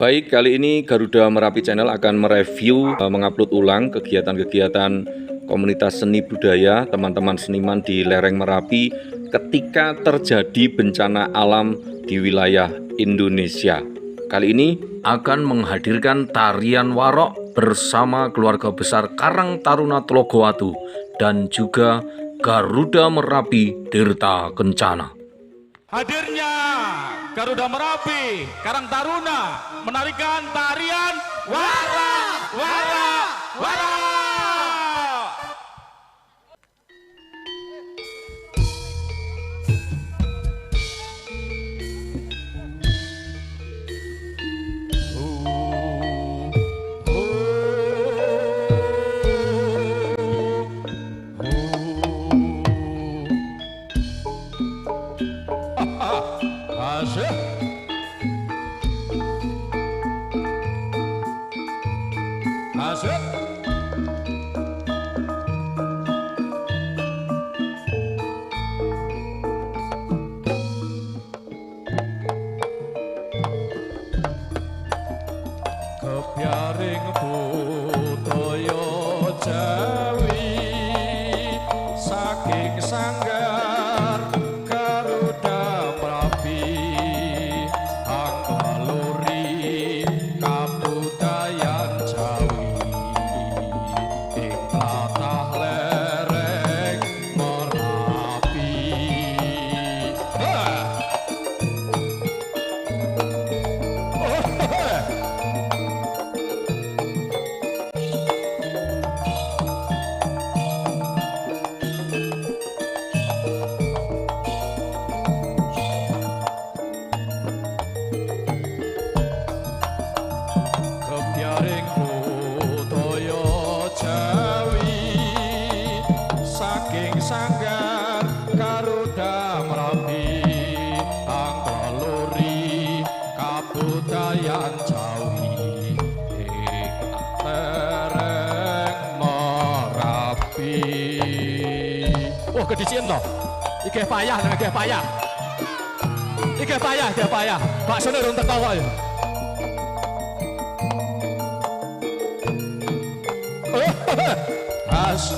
Baik, kali ini Garuda Merapi Channel akan mereview, mengupload ulang kegiatan-kegiatan komunitas seni budaya teman-teman seniman di lereng Merapi ketika terjadi bencana alam di wilayah Indonesia. Kali ini akan menghadirkan tarian warok bersama keluarga besar Karang Taruna Tlogowatu dan juga Garuda Merapi Tirta Kencana. Hadirnya Garuda Merapi Karang Taruna menarikan tarian Warak Warak Warak. Masuk. Kepiaring budaya Jawi saking sanggar Garuda Merapi angkaluri kabudayan Jawi ing tlatah lereng Merapi. Kepiaring budaya Jawi saking sanggar Garuda Merapi angkaluri kabudayan Jawi ing lereng Merapi. Wah, kedisian loh. Iki payah nang iki payah. Iki payah. Baksone urung teko kok ya. Mas,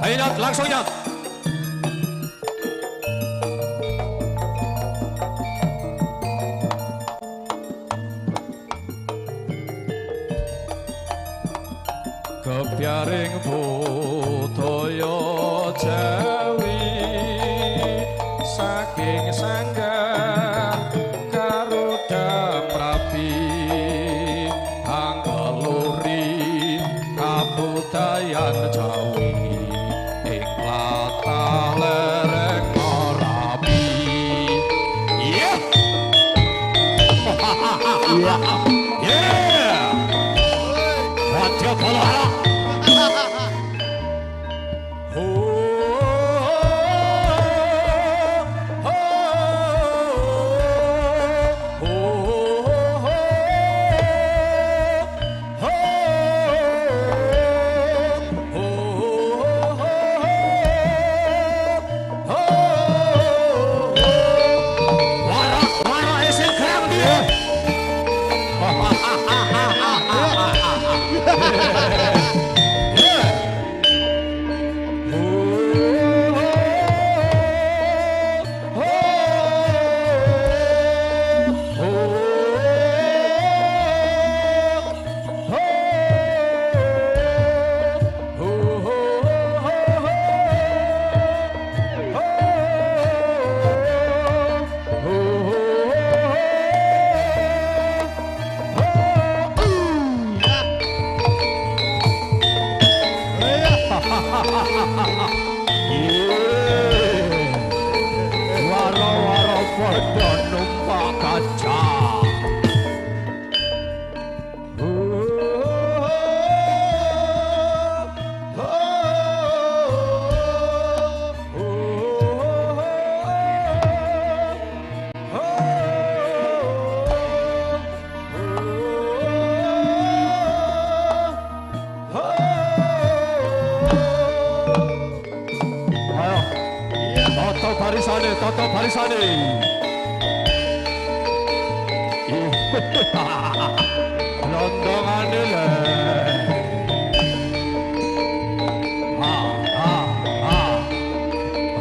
ayo nyat, langsung nyat. Kepiaring budaya Jawi saking sanggar Garuda Merapi angkaluri kabudayan Jawi ing tlatah lereng Merapi. Yeah. Yeah. Wadya Balala. Waro-waro padha numpak gajah. Toto barisane. Londongane le.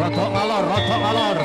Rada ngalor, rada ngalor.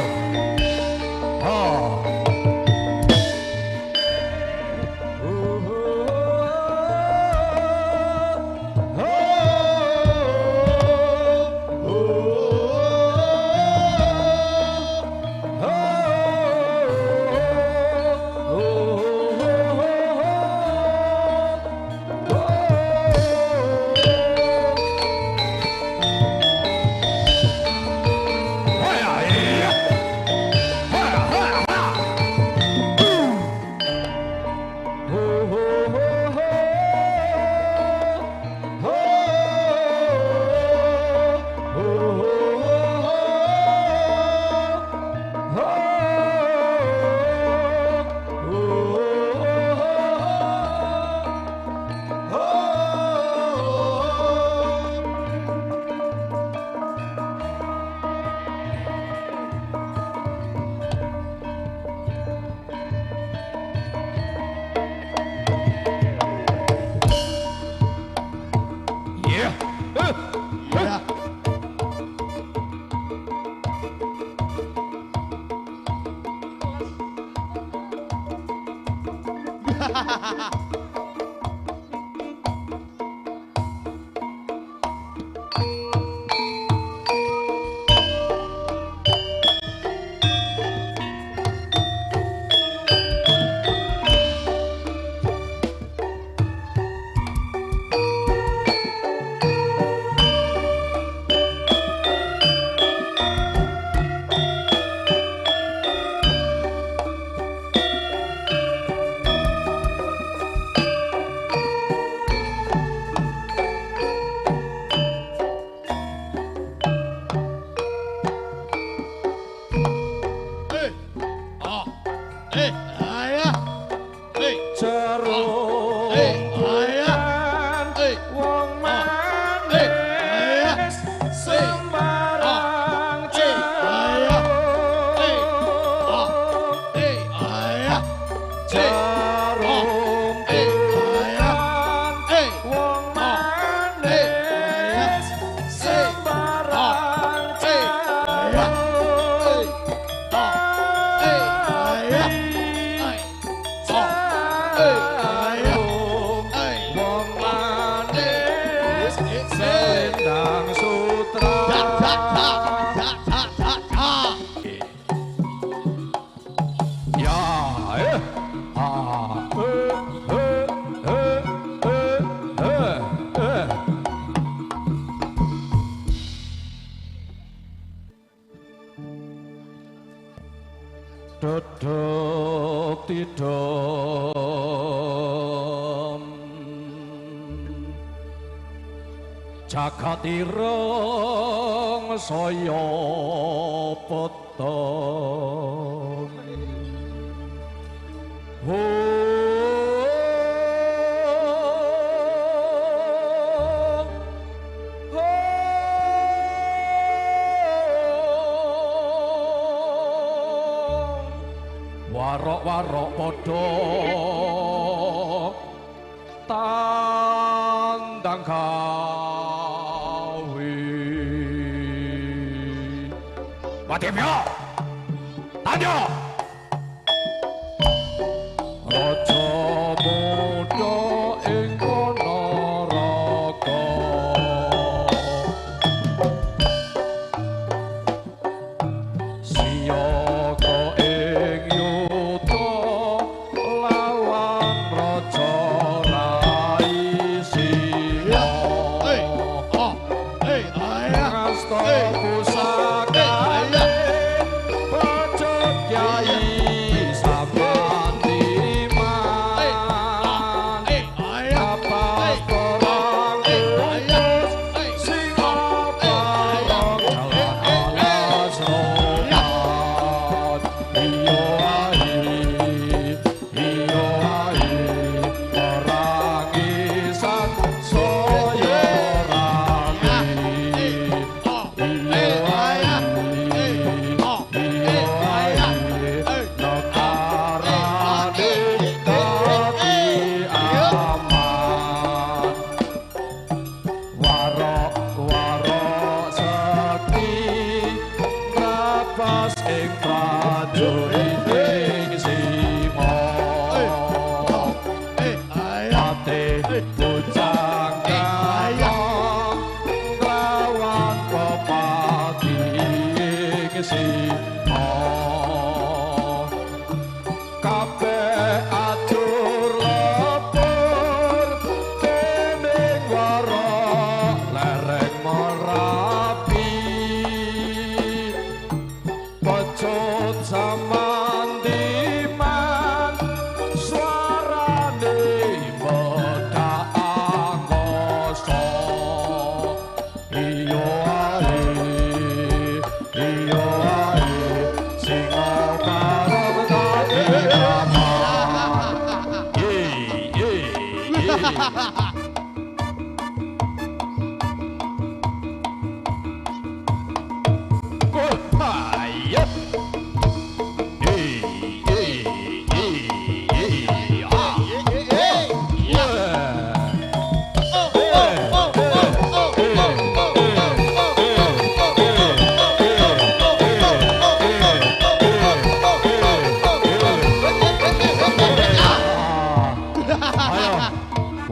Dodok tidom jagat ireng saya peteng warok-warok padha tandang gawe Wadimya tanya raja muda ing kono raga siyaga ing yuda lawan raja rai siya asta pusaka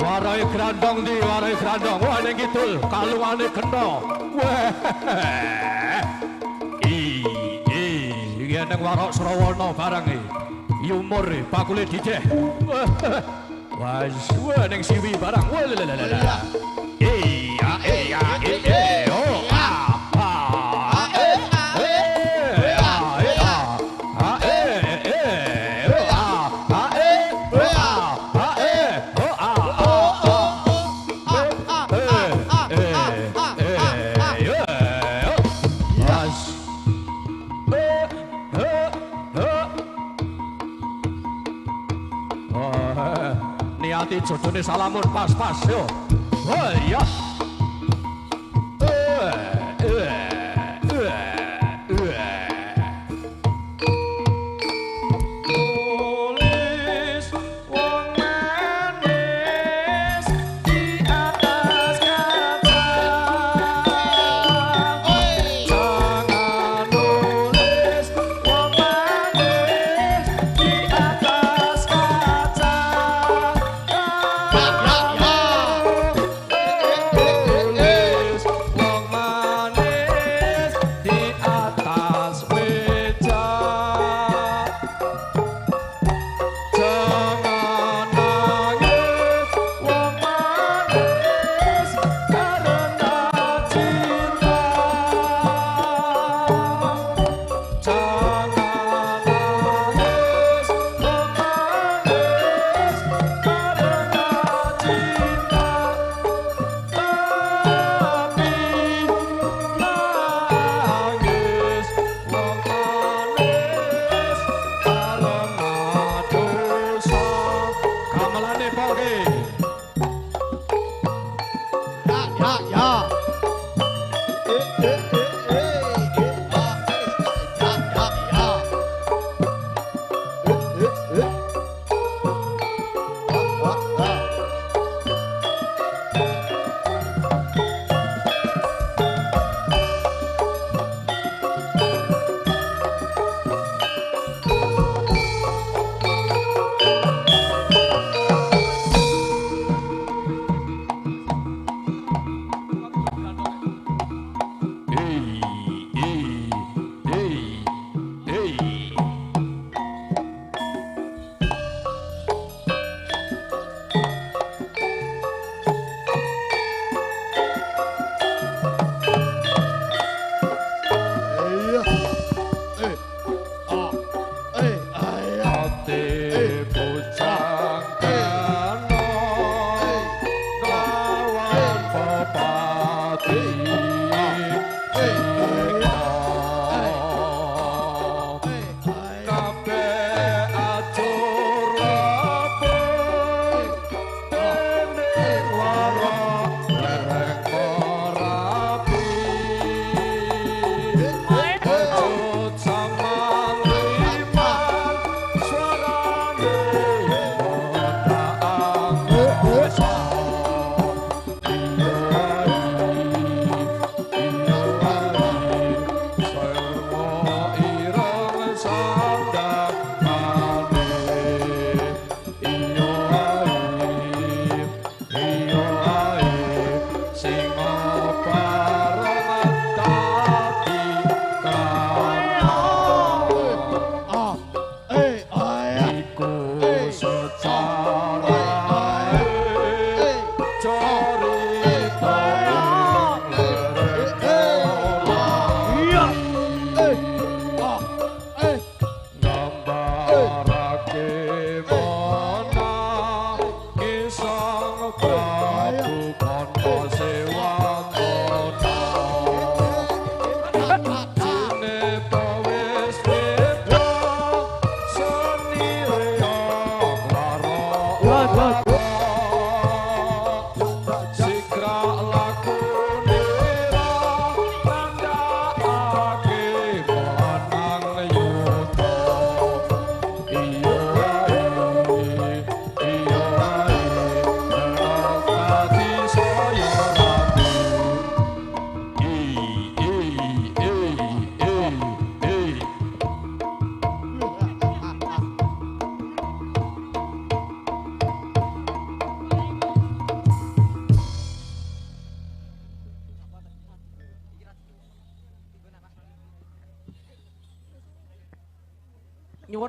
Warai grandong di warai grandong wah ning kidul kalungane kena weh iki ning warok Srawana barang iki umur bakule dideh wah wah ning siwi barang wah lalalala oh niati jodone salamun pas-pas yo. Oh iya. Tulis wong manis di atas kaca. Jangan nulis wong manis di atas kaca.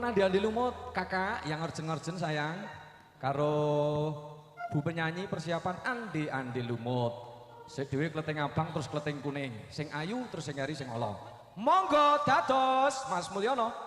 andi-andi lumut, kakak yang ngerjen-ngerjen sayang. Karo bu penyanyi persiapan andi-andi lumut. Sing dhewe kleting abang terus kleting kuning. Sing ayu terus sing eri sing ala. Monggo dados Mas Mulyono.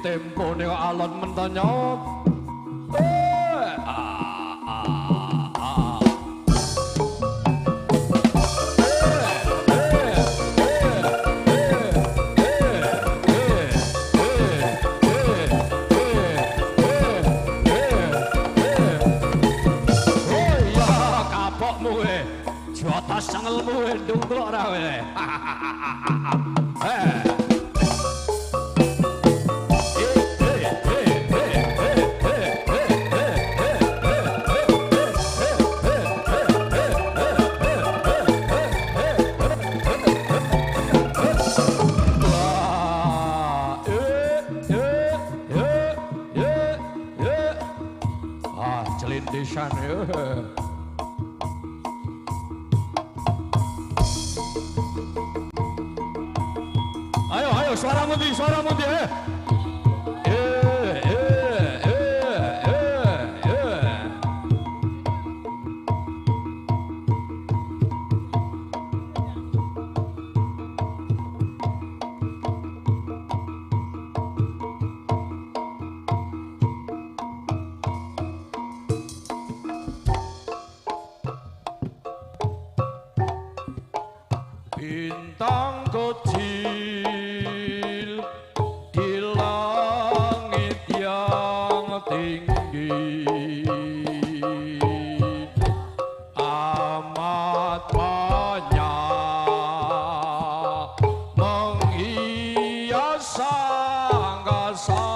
tempone kok alon mentonyot. Jotos sengelmu endung kok ora kowe. Ayo, ayo, suara mundi, bintang kecil di langit yang tinggi amat banyak menghias angkasa.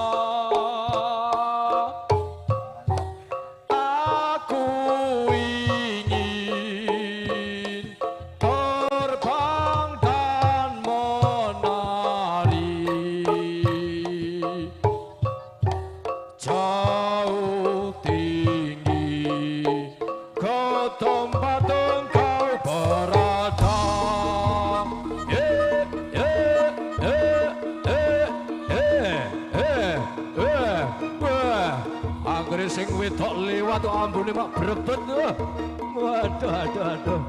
Aku ingin terbang dan menari jauh tinggi ke tempat engkau berada. Anggere sing wedok liwat ambune mak brebet. Waduh, aduh, aduh.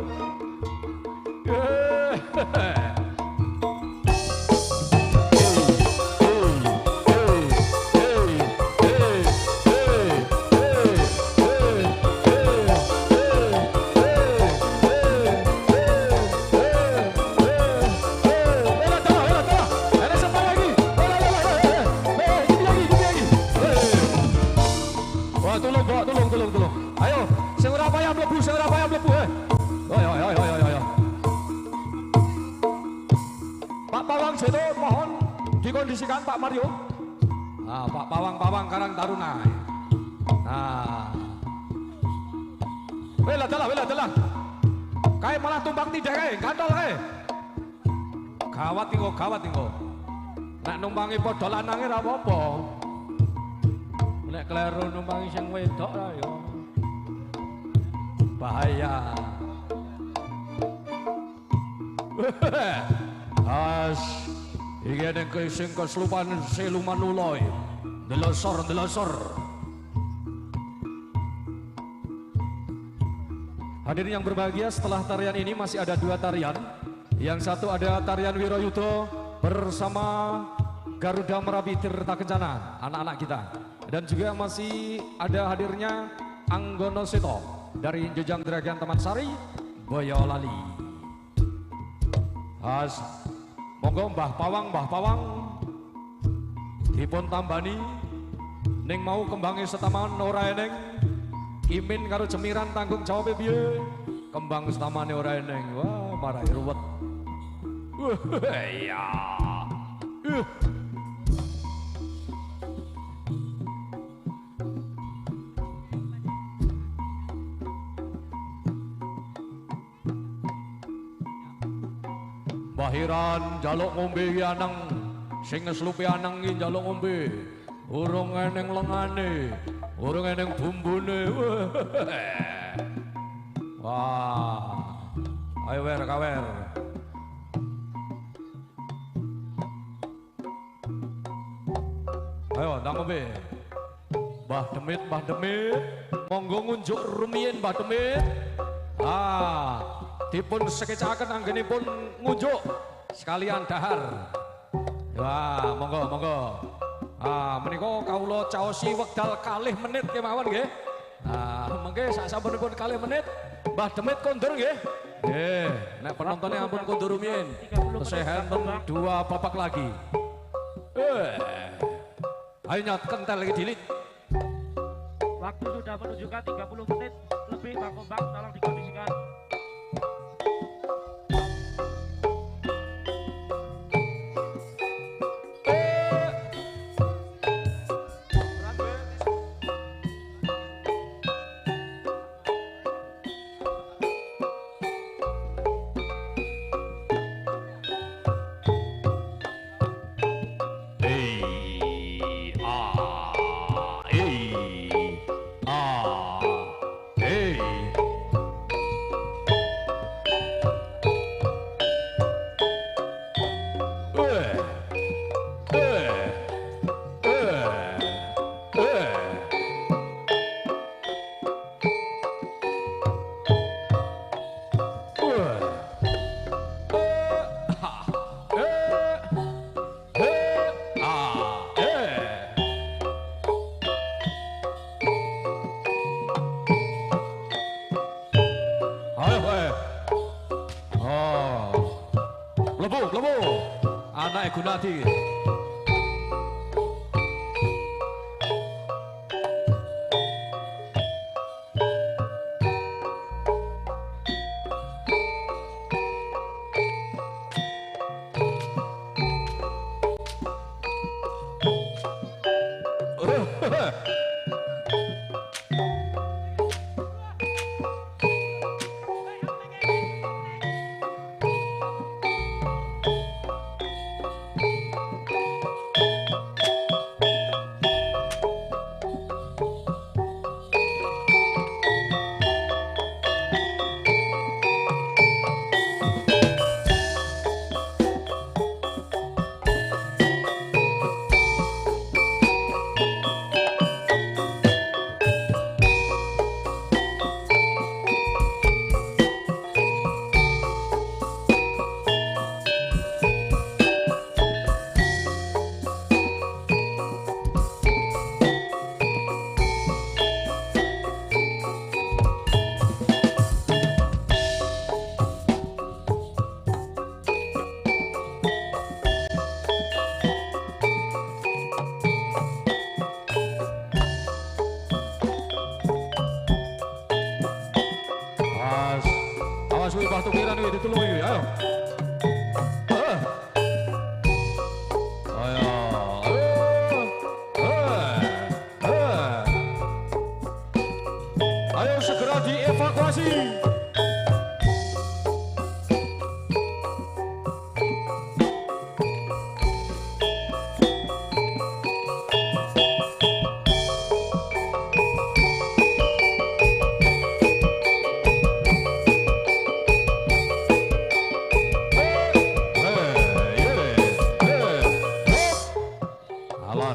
Wah, tolong, Bok, tolong. Ayo, sing ora payah mlebu, Ayo. Pak Pawang Seto, mohon dikondisikan Pak Mario. Nah, Pak Pawang Karang Taruna. Nah. Wela dalah. Kae malah tumpang tidak kae, kantol kae. Gawat tinggo. Nek numpangi padha lanange ora apa-apa. Nek kleru numpangi sing wedok ra ya bahaya. As iki nek sing kesurupan siluman uloy. Delosor. Hadirin yang berbahagia, setelah tarian ini masih ada 2 tarian. Yang satu ada tarian Wirayuda bersama Garuda Merapi Tirta Kencana, anak-anak kita. Dan juga masih ada hadirnya Anggono Seto dari Jejang Dragan Taman Sari, Boyolali. Has, monggo Mbah Pawang dipun tambani ning mau kembange setaman ora eneng. Imin karo cemiran tanggung jawab piye? Kembang setamane ora eneng. Wah, marai ruwet. Iya. Bahiran jaluk ngombe anang, sing ngeslupi anang iki jaluk ngombe. Urung eneng lengane, urung eneng bumbune. Wah. Ayo kawer. Ayo ndang ngombe. Mbah Demit, monggo ngunjuk rumiyin Mbah Demit. Dipun sekecaken anggenipun ngunjuk sekalian dahar. Wah, monggo. Menika kawula caosi wekdal 2 menit kemawon nggih. Mengke sak sampunipun 2 menit Mbah Demit kondur nggih. Nggih, nek penontonnya ampun kondur rumiyin. Sehat 2 babak lagi. Ayo nyot kentel lagi dilit. Waktu sudah menunjukkan 30 menit lebih, Pak Kombang tolong dikondisikan. Gunadi. Awas wih batu kiran wih ditulung wih, ayo. Ayo, ayo segera dievakuasi.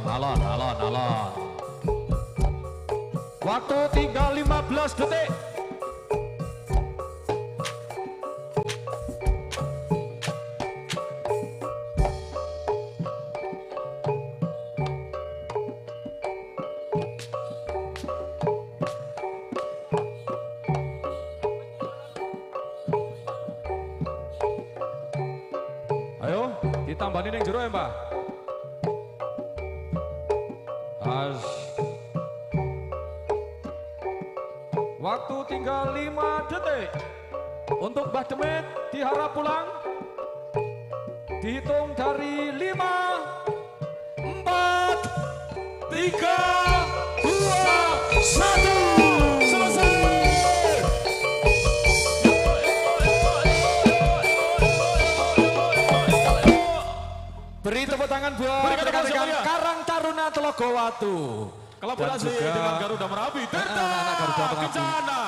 Alon. Waktu tinggal 15 detik. Ayo, ditambahin yang jero ya, Mbak. Waktu tinggal 5 detik. Untuk Mbah Demit diharap pulang. Dihitung dari 5, 4, 3, 2, 1. Selesai. Beri tepuk tangan buat rekan-rekan Karang Taruna Telogowatu. Kolaborasi dengan Garuda Merapi, Tirta Garuda Merapi. Kencana.